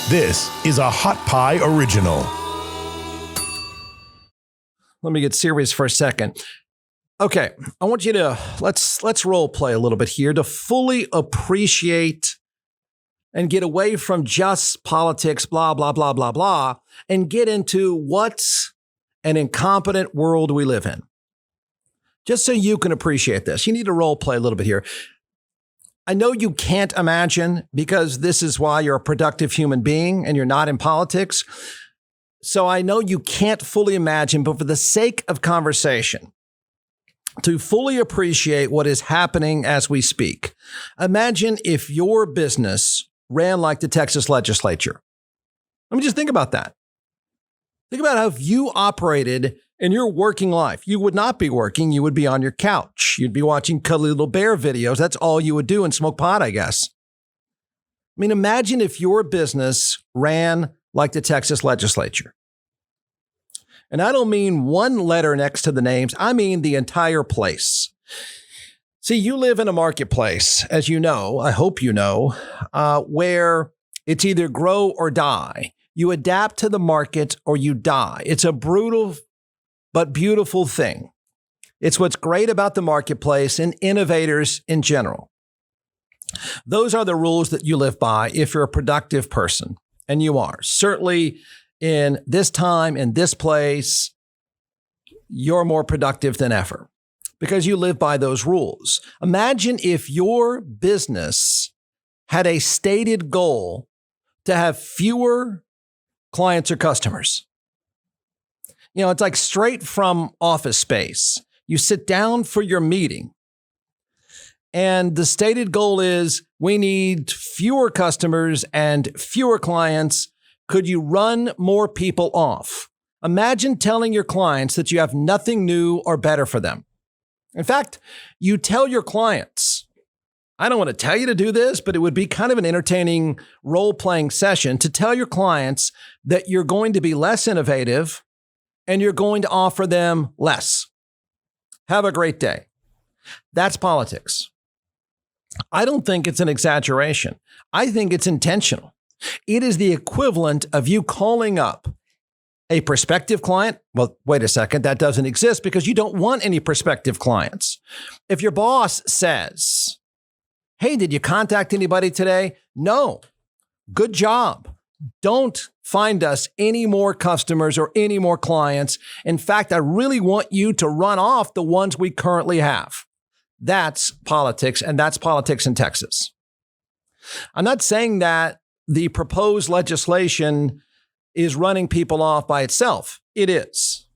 This is a Hot Pie Original. Let me get serious for a second. Okay, I want you to, let's role play a little bit here to fully appreciate and get away from just politics, blah, blah, blah, blah, blah, and get into what's an incompetent world we live in. Just so you can appreciate this, you need to role play a little bit here. I know you can't imagine because this is why you're a productive human being and you're not in politics. So I know you can't fully imagine, but for the sake of conversation, to fully appreciate what is happening as we speak, imagine if your business ran like the Texas legislature. Let me just think about that. Think about how if you operated in your working life, you would not be working. You would be on your couch. You'd be watching Cuddly Little Bear videos. That's all you would do and smoke pot, I guess. I mean, imagine if your business ran like the Texas legislature. And I don't mean one letter next to the names. I mean the entire place. See, you live in a marketplace, as you know, I hope you know, where it's either grow or die. You adapt to the market or you die. It's a brutal but beautiful thing. It's what's great about the marketplace and innovators in general. Those are the rules that you live by if you're a productive person, and you are. Certainly in this time, in this place, you're more productive than ever because you live by those rules. Imagine if your business had a stated goal to have fewer clients or customers. You know, it's like straight from Office Space. You sit down for your meeting, and the stated goal is we need fewer customers and fewer clients. Could you run more people off? Imagine telling your clients that you have nothing new or better for them. In fact, you tell your clients, I don't want to tell you to do this, but it would be kind of an entertaining role-playing session to tell your clients that you're going to be less innovative and you're going to offer them less. Have a great day. That's politics. I don't think it's an exaggeration. I think it's intentional. It is the equivalent of you calling up a prospective client. Well, wait a second. That doesn't exist because you don't want any prospective clients. If your boss says, hey, did you contact anybody today? No. Good job. Don't find us any more customers or any more clients. In fact, I really want you to run off the ones we currently have. That's politics, and that's politics in Texas. I'm not saying that the proposed legislation is running people off by itself. It is,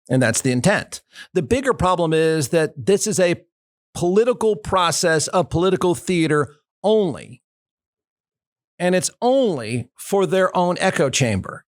and that's the intent. The bigger problem is that this is a political process of political theater only. And it's only for their own echo chamber,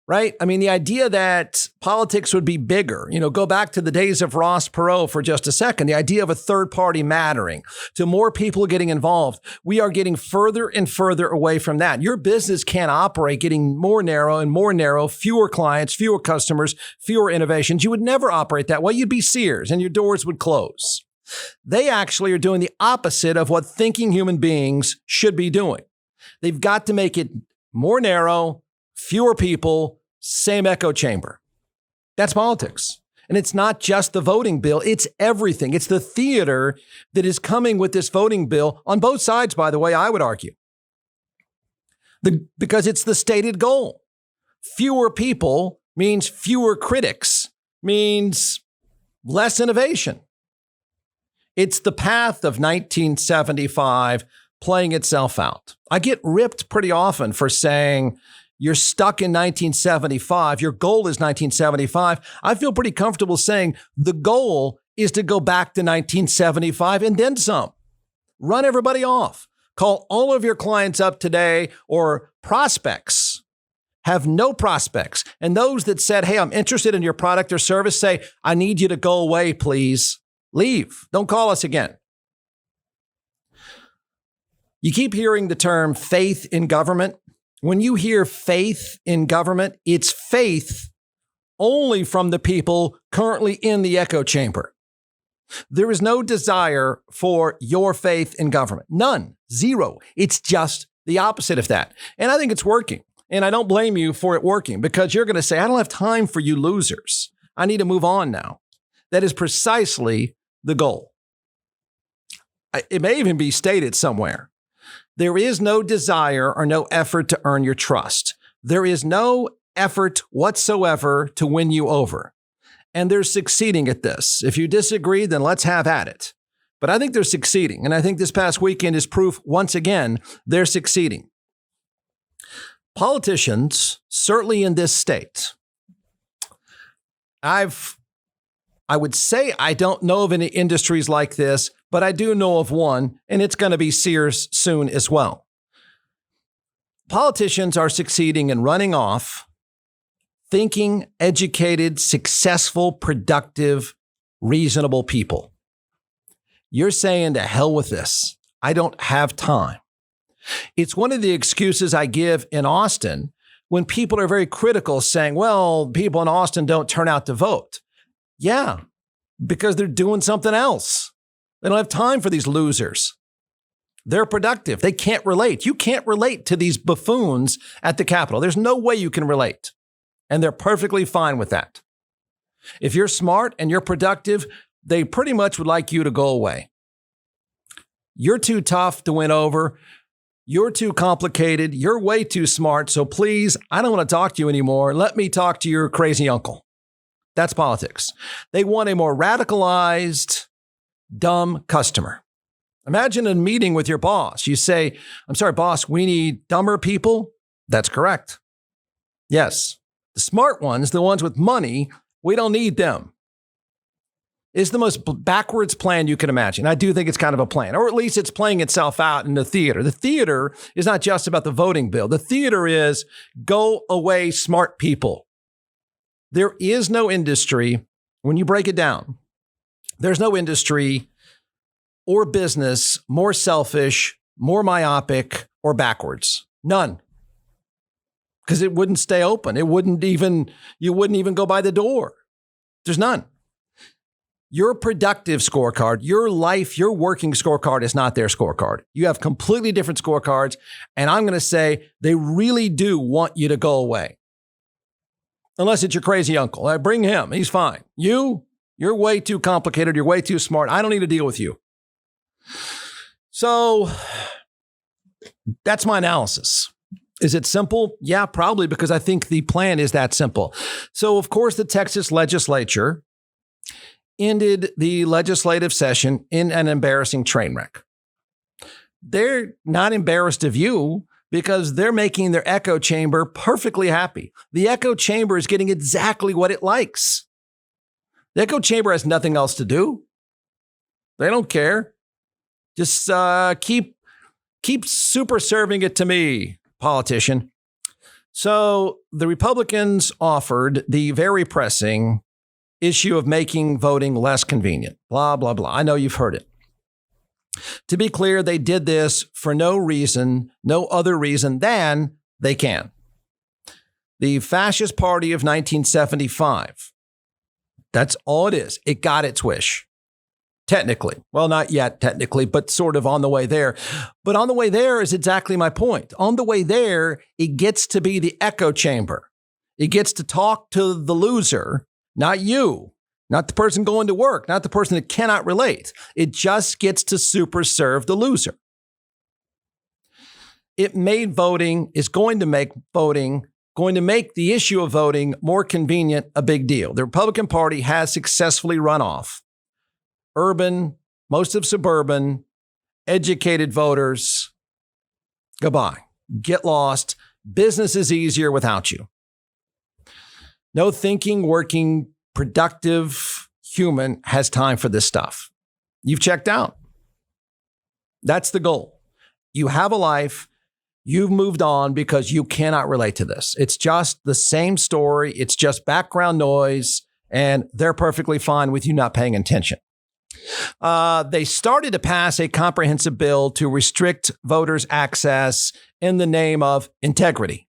right? I mean, the idea that politics would be bigger, go back to the days of Ross Perot for just a second, the idea of a third party mattering, to more people getting involved. We are getting further and further away from that. Your business can't operate getting more narrow and more narrow, fewer clients, fewer customers, fewer innovations. You would never operate that way. You'd be Sears and your doors would close. They actually are doing the opposite of what thinking human beings should be doing. They've got to make it more narrow, fewer people, same echo chamber. That's politics. And it's not just the voting bill. It's everything. It's the theater that is coming with this voting bill on both sides, by the way, I would argue. Because it's the stated goal. Fewer people means fewer critics, means less innovation. It's the path of 1975 playing itself out. I get ripped pretty often for saying you're stuck in 1975. Your goal is 1975. I feel pretty comfortable saying the goal is to go back to 1975 and then some. Run everybody off. Call all of your clients up today or prospects. Have no prospects. And those that said, hey, I'm interested in your product or service, say, I need you to go away, please. Leave. Don't call us again. You keep hearing the term faith in government. When you hear faith in government, it's faith only from the people currently in the echo chamber. There is no desire for your faith in government. None. Zero. It's just the opposite of that. And I think it's working. And I don't blame you for it working, because you're going to say, I don't have time for you losers. I need to move on now. That is precisely the goal. It may even be stated somewhere. There is no desire or no effort to earn your trust. There is no effort whatsoever to win you over. And they're succeeding at this. If you disagree, then let's have at it. But I think they're succeeding. And I think this past weekend is proof, once again, they're succeeding. Politicians, certainly in this state, I would say I don't know of any industries like this, but I do know of one, and it's going to be Sears soon as well. Politicians are succeeding in running off thinking, educated, successful, productive, reasonable people. You're saying to hell with this. I don't have time. It's one of the excuses I give in Austin when people are very critical, saying, well, people in Austin don't turn out to vote. Yeah, because they're doing something else. They don't have time for these losers. They're productive. They can't relate. You can't relate to these buffoons at the Capitol. There's no way you can relate. And they're perfectly fine with that. If you're smart and you're productive, they pretty much would like you to go away. You're too tough to win over. You're too complicated. You're way too smart. So please, I don't want to talk to you anymore. Let me talk to your crazy uncle. That's politics. They want a more radicalized, dumb customer. Imagine a meeting with your boss. You say, I'm sorry, boss, we need dumber people. That's correct. Yes. The smart ones, the ones with money, we don't need them. It's the most backwards plan you can imagine. I do think it's kind of a plan, or at least it's playing itself out in the theater. The theater is not just about the voting bill. The theater is go away, smart people. There is no industry, when you break it down, there's no industry or business more selfish, more myopic, or backwards. None. Because it wouldn't stay open. You wouldn't even go by the door. There's none. Your productive scorecard, your life, your working scorecard is not their scorecard. You have completely different scorecards. And I'm going to say they really do want you to go away. Unless it's your crazy uncle. I bring him. He's fine. You're way too complicated. You're way too smart. I don't need to deal with you. So that's my analysis. Is it simple? Yeah, probably, because I think the plan is that simple. So, of course, the Texas legislature ended the legislative session in an embarrassing train wreck. They're not embarrassed of you because they're making their echo chamber perfectly happy. The echo chamber is getting exactly what it likes. The echo chamber has nothing else to do. They don't care. Just keep super serving it to me, politician. So the Republicans offered the very pressing issue of making voting less convenient. Blah, blah, blah. I know you've heard it. To be clear, they did this for no reason, no other reason than they can. The fascist party of 1975. That's all it is. It got its wish. Technically. Well, not yet technically, but sort of on the way there. But on the way there is exactly my point. On the way there, it gets to be the echo chamber. It gets to talk to the loser, not you, not the person going to work, not the person that cannot relate. It just gets to super serve the loser. It made voting, is going to make voting, going to make the issue of voting more convenient a big deal. The Republican Party has successfully run off urban, most of suburban, educated voters. Goodbye. Get lost. Business is easier without you. No thinking, working, productive human has time for this stuff. You've checked out. That's the goal. You have a life. You've moved on because you cannot relate to this. It's just the same story. It's just background noise, and they're perfectly fine with you not paying attention. They started to pass a comprehensive bill to restrict voters' access in the name of integrity.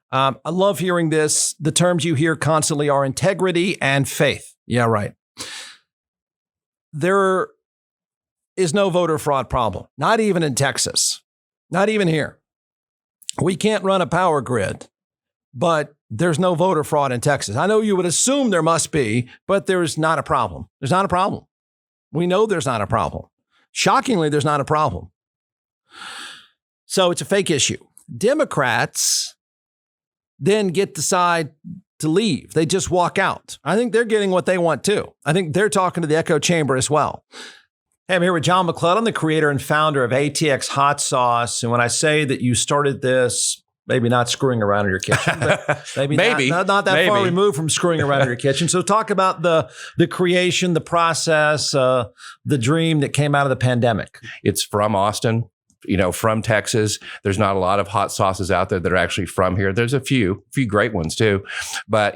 I love hearing this. The terms you hear constantly are integrity and faith. Yeah, right. They're is no voter fraud problem, not even in Texas, not even here. We can't run a power grid, but there's no voter fraud in Texas. I know you would assume there must be, but there's not a problem. There's not a problem. We know there's not a problem. Shockingly, there's not a problem. So it's a fake issue. Democrats then get to decide to leave. They just walk out. I think they're getting what they want too. I think they're talking to the echo chamber as well. Hey, I'm here with John McCaul. I'm the creator and founder of ATX Hot Sauce. And when I say that you started this, maybe not screwing around in your kitchen, but maybe not that far removed from screwing around in your kitchen. So talk about the creation, the process, the dream that came out of the pandemic. It's from Austin, from Texas. There's not a lot of hot sauces out there that are actually from here. There's a few great ones too. But,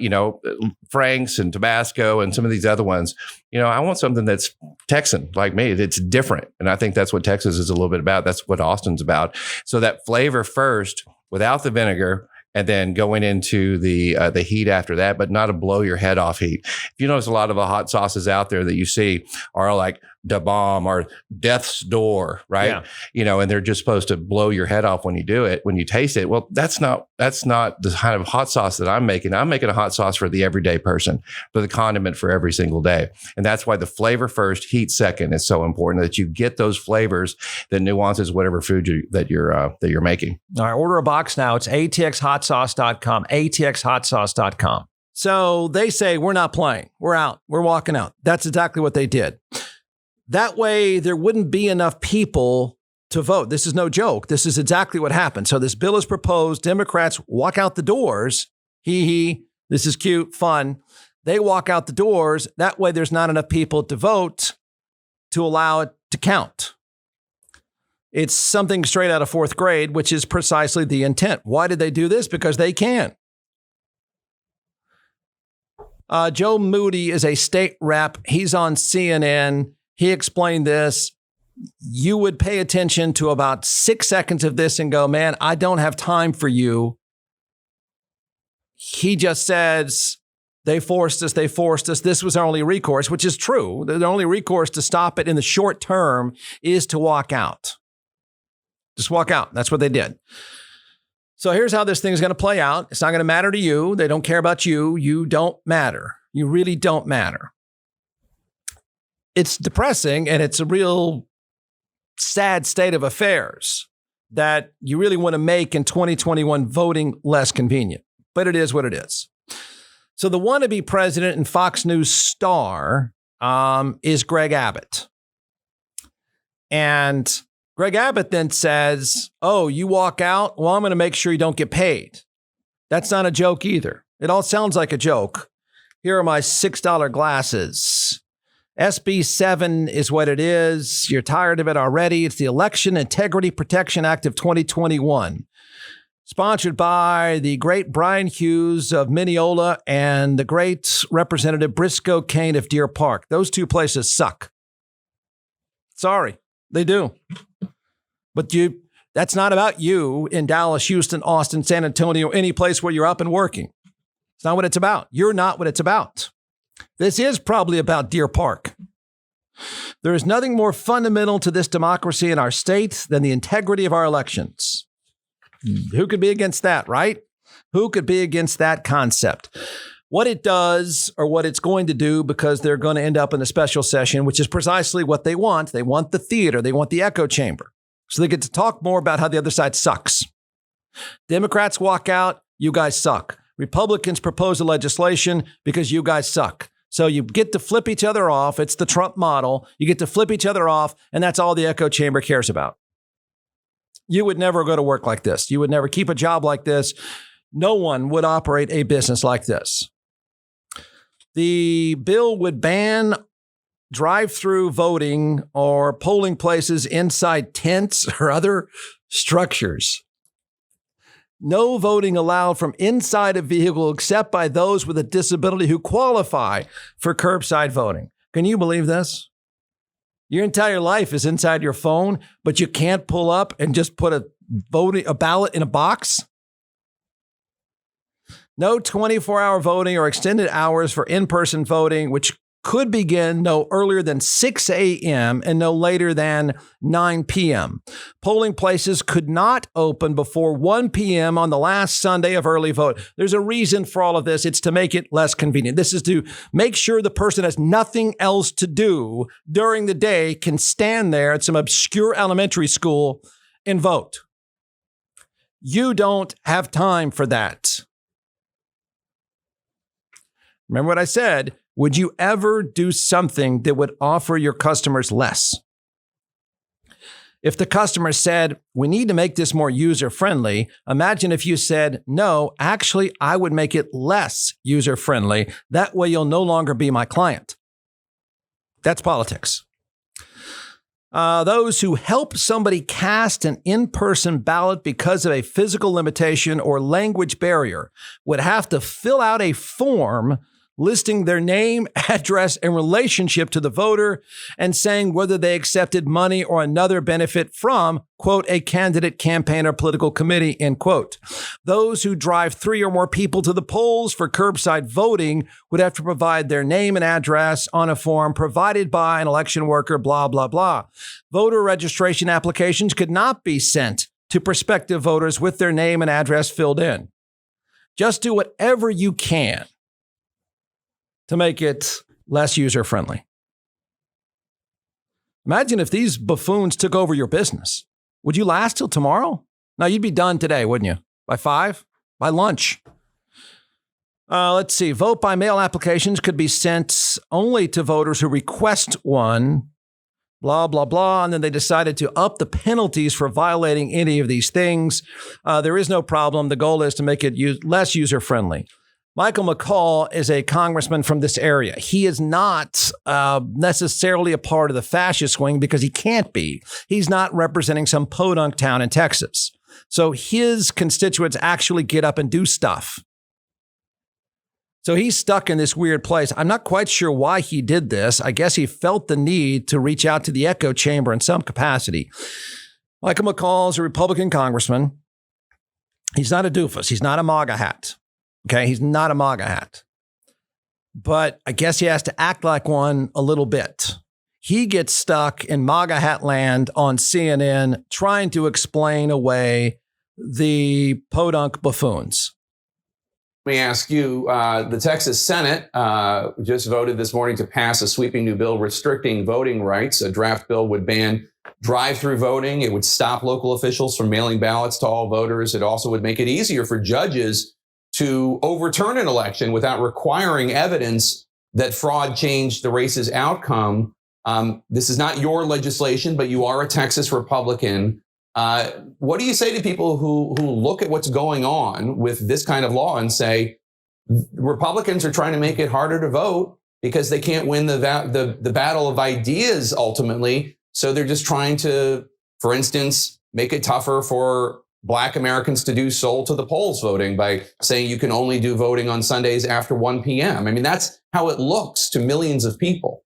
Frank's and Tabasco and some of these other ones, I want something that's Texan like me. It's different. And I think that's what Texas is a little bit about. That's what Austin's about. So that flavor first without the vinegar, and then going into the heat after that, but not a blow your head off heat. If you notice, a lot of the hot sauces out there that you see are like Da Bomb or Death's Door, right? Yeah. And they're just supposed to blow your head off when you do it, when you taste it. Well, that's not the kind of hot sauce that I'm making. I'm making a hot sauce for the everyday person, for the condiment for every single day. And that's why the flavor first, heat second is so important, that you get those flavors that nuances whatever food that you're making. All right, order a box now. It's atxhotsauce.com, atxhotsauce.com. So they say, we're not playing. We're out. We're walking out. That's exactly what they did. That way, there wouldn't be enough people to vote. This is no joke. This is exactly what happened. So this bill is proposed. Democrats walk out the doors. This is cute, fun. They walk out the doors. That way, there's not enough people to vote to allow it to count. It's something straight out of fourth grade, which is precisely the intent. Why did they do this? Because they can. Joe Moody is a state rep. He's on CNN. He explained this. You would pay attention to about 6 seconds of this and go, man, I don't have time for you. He just says, they forced us. This was our only recourse, which is true. The only recourse to stop it in the short term is to walk out. Just walk out. That's what they did. So here's how this thing is going to play out. It's not going to matter to you. They don't care about you. You don't matter. You really don't matter. It's depressing, and it's a real sad state of affairs that you really want to make in 2021 voting less convenient. But it is what it is. So the wannabe president and Fox News star is Greg Abbott. And Greg Abbott then says, oh, you walk out? Well, I'm going to make sure you don't get paid. That's not a joke either. It all sounds like a joke. Here are my $6 glasses. SB 7 is what it is. You're tired of it already. It's the Election Integrity Protection Act of 2021. Sponsored by the great Brian Hughes of Mineola and the great Representative Briscoe Cain of Deer Park. Those two places suck. Sorry, they do. But that's not about you in Dallas, Houston, Austin, San Antonio, any place where you're up and working. It's not what it's about. You're not what it's about. This is probably about Deer Park. There is nothing more fundamental to this democracy in our state than the integrity of our elections. Who could be against that, right? Who could be against that concept? What it does, or what it's going to do, because they're going to end up in a special session, which is precisely what they want. They want the theater. They want the echo chamber. So they get to talk more about how the other side sucks. Democrats walk out. You guys suck. Republicans propose a legislation because you guys suck. So you get to flip each other off. It's the Trump model. You get to flip each other off, and that's all the echo chamber cares about. You would never go to work like this. You would never keep a job like this. No one would operate a business like this. The bill would ban drive-through voting or polling places inside tents or other structures. No voting allowed from inside a vehicle except by those with a disability who qualify for curbside voting. Can you believe this? Your entire life is inside your phone, but you can't pull up and just put a ballot in a box? No 24-hour voting or extended hours for in-person voting, which could begin no earlier than 6 a.m. and no later than 9 p.m. Polling places could not open before 1 p.m. on the last Sunday of early vote. There's a reason for all of this. It's to make it less convenient. This is to make sure the person has nothing else to do during the day can stand there at some obscure elementary school and vote. You don't have time for that. Remember what I said? Would you ever do something that would offer your customers less? If the customer said, we need to make this more user-friendly, imagine if you said, no, actually, I would make it less user-friendly. That way you'll no longer be my client. That's politics. Those who help somebody cast an in-person ballot because of a physical limitation or language barrier would have to fill out a form listing their name, address, and relationship to the voter and saying whether they accepted money or another benefit from, quote, a candidate, campaign, or political committee, end quote. Those who drive 3 or more people to the polls for curbside voting would have to provide their name and address on a form provided by an election worker, blah, blah, blah. Voter registration applications could not be sent to prospective voters with their name and address filled in. Just do whatever you can to make it less user-friendly. Imagine if these buffoons took over your business. Would you last till tomorrow? No, you'd be done today, wouldn't you? By 5? By lunch. Let's see. Vote by mail applications could be sent only to voters who request one, blah, blah, blah. And then they decided to up the penalties for violating any of these things. There is no problem. The goal is to make it less user-friendly. Michael McCaul is a congressman from this area. He is not necessarily a part of the fascist wing because he can't be. He's not representing some podunk town in Texas. So his constituents actually get up and do stuff. So he's stuck in this weird place. I'm not quite sure why he did this. I guess he felt the need to reach out to the echo chamber in some capacity. Michael McCaul is a Republican congressman. He's not a doofus. He's not a MAGA hat. Okay, he's not a MAGA hat. But I guess he has to act like one a little bit. He gets stuck in MAGA hat land on CNN trying to explain away the podunk buffoons. Let me ask you, the Texas Senate just voted this morning to pass a sweeping new bill restricting voting rights. A draft bill would ban drive-through voting. It would stop local officials from mailing ballots to all voters. It also would make it easier for judges to overturn an election without requiring evidence that fraud changed the race's outcome. This is not your legislation, but you are a Texas Republican. What do you say to people who look at what's going on with this kind of law and say Republicans are trying to make it harder to vote because they can't win the battle of ideas ultimately? So they're just trying to, for instance, make it tougher for Black Americans to do soul to the polls voting by saying you can only do voting on Sundays after 1 p.m. I mean, that's how it looks to millions of people.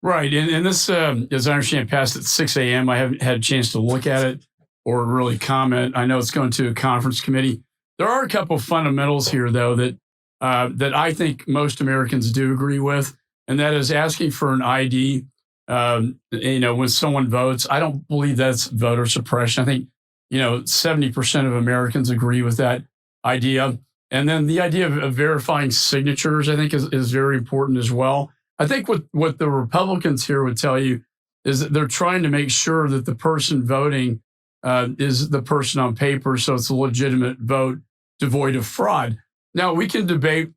Right. And this, as I understand, passed at 6 a.m. I haven't had a chance to look at it or really comment. I know it's going to a conference committee. There are a couple of fundamentals here, though, that I think most Americans do agree with, and that is asking for an ID. When someone votes, I don't believe that's voter suppression. I think, 70% of Americans agree with that idea. And then the idea of verifying signatures, I think, is very important as well. I think what the Republicans here would tell you is that they're trying to make sure that the person voting is the person on paper, so it's a legitimate vote devoid of fraud. Now, we can debate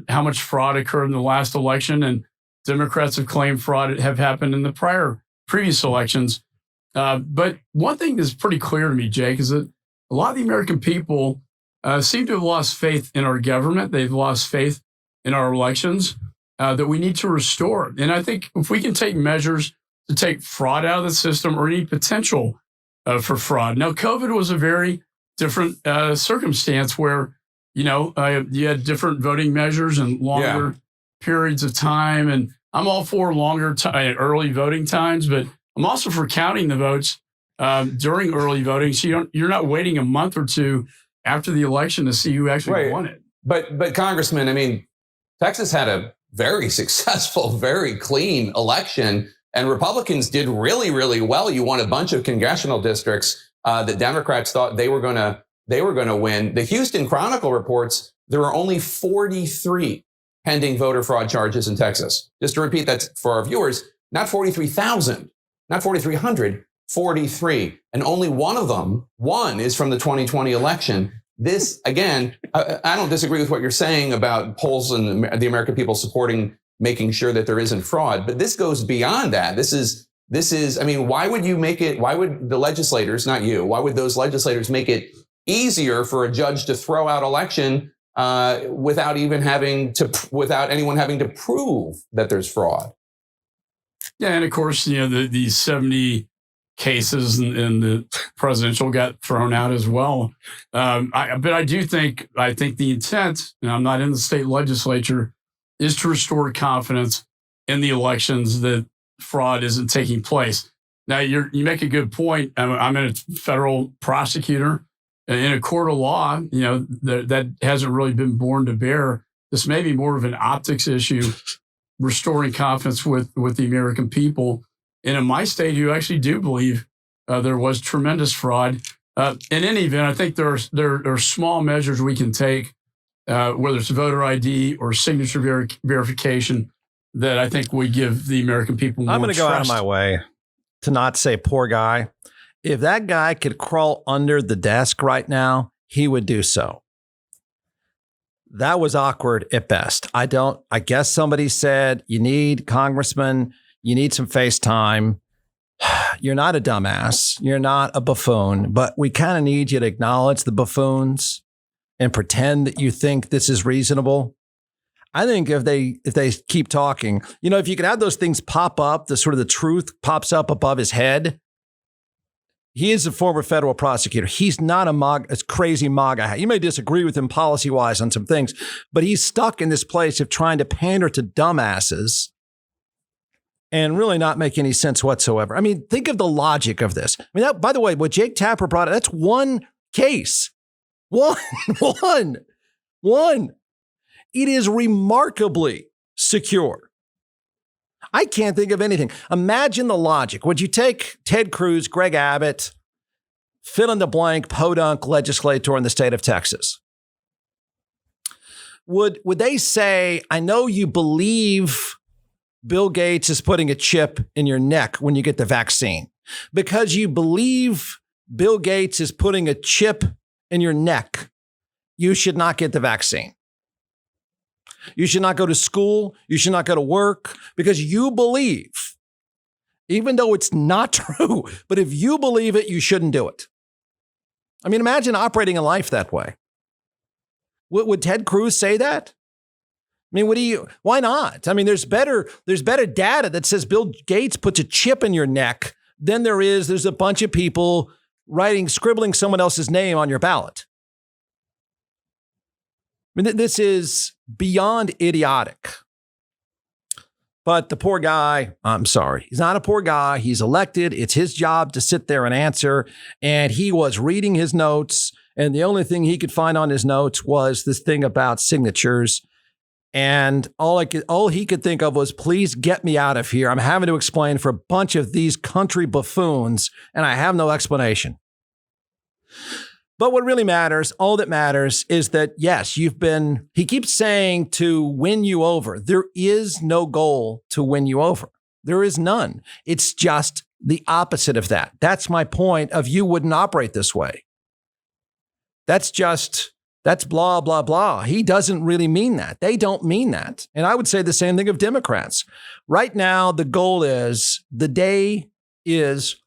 how much fraud occurred in the last election, and Democrats have claimed fraud have happened in the previous elections. But one thing that's pretty clear to me, Jake, is that a lot of the American people seem to have lost faith in our government. They've lost faith in our elections that we need to restore. And I think if we can take measures to take fraud out of the system or any potential for fraud. Now, COVID was a very different circumstance where, you had different voting measures and longer periods of time. And I'm all for longer early voting times, but I'm also for counting the votes during early voting. So you're not waiting a month or two after the election to see who actually won it. But Congressman, I mean, Texas had a very successful, very clean election. And Republicans did really, really well. You won a bunch of congressional districts that Democrats thought they were going to win. The Houston Chronicle reports there are only 43 pending voter fraud charges in Texas. Just to repeat that for our viewers, not 43,000, not 4,300, 43. And only one is from the 2020 election. This, again, I don't disagree with what you're saying about polls and the American people supporting making sure that there isn't fraud. But this goes beyond that. This is, I mean, why would the legislators, not you, why would those legislators make it easier for a judge to throw out election without anyone having to prove that there's fraud? Yeah, and of course, the 70 cases and the presidential got thrown out as well. But I think the intent, and I'm not in the state legislature, is to restore confidence in the elections that fraud isn't taking place. Now, you make a good point. I'm a federal prosecutor in a court of law. That hasn't really been born to bear. This may be more of an optics issue, restoring confidence with the American people. And in my state, you actually do believe there was tremendous fraud. In any event, I think there are small measures we can take, whether it's voter ID or signature verification, that I think would give the American people more I'm going to go out of my way to not say poor guy. If that guy could crawl under the desk right now, he would do so. That was awkward at best. I guess somebody said, you need Congressman, you need some FaceTime. You're not a dumbass. You're not a buffoon, but we kind of need you to acknowledge the buffoons and pretend that you think this is reasonable. I think if they keep talking, if you could have those things pop up, the truth pops up above his head. He is a former federal prosecutor. He's not a crazy MAGA. You may disagree with him policy-wise on some things, but he's stuck in this place of trying to pander to dumbasses and really not make any sense whatsoever. I mean, think of the logic of this. I mean, by the way, what Jake Tapper brought up, that's one case. One. It is remarkably secure. I can't think of anything. Imagine the logic. Would you take Ted Cruz, Greg Abbott, fill in the blank, podunk legislator in the state of Texas? Would they say, I know you believe Bill Gates is putting a chip in your neck when you get the vaccine, because you believe Bill Gates is putting a chip in your neck, you should not get the vaccine. You should not go to school. You should not go to work, because you believe, even though it's not true, but if you believe it, you shouldn't do it. I mean, imagine operating a life that way. Would Ted Cruz say that? I mean, why not? I mean, there's better data that says Bill Gates puts a chip in your neck than there's a bunch of people scribbling someone else's name on your ballot. I mean, this is beyond idiotic. But the poor guy, I'm sorry, he's not a poor guy. He's elected. It's his job to sit there and answer. And he was reading his notes, and the only thing he could find on his notes was this thing about signatures. And all he could think of was, please get me out of here. I'm having to explain for a bunch of these country buffoons, and I have no explanation. But what really matters, all that matters, is that, yes, he keeps saying to win you over. There is no goal to win you over. There is none. It's just the opposite of that. That's my point of you wouldn't operate this way. That's blah, blah, blah. He doesn't really mean that. They don't mean that. And I would say the same thing of Democrats. Right now, the goal is, the day is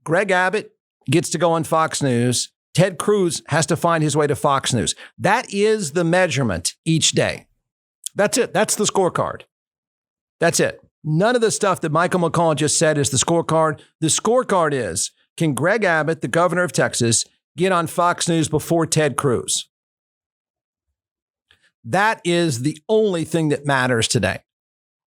Greg Abbott gets to go on Fox News. Ted Cruz has to find his way to Fox News. That is the measurement each day. That's it. That's the scorecard. That's it. None of the stuff that Michael McCaul just said is the scorecard. The scorecard is, can Greg Abbott, the governor of Texas, get on Fox News before Ted Cruz? That is the only thing that matters today.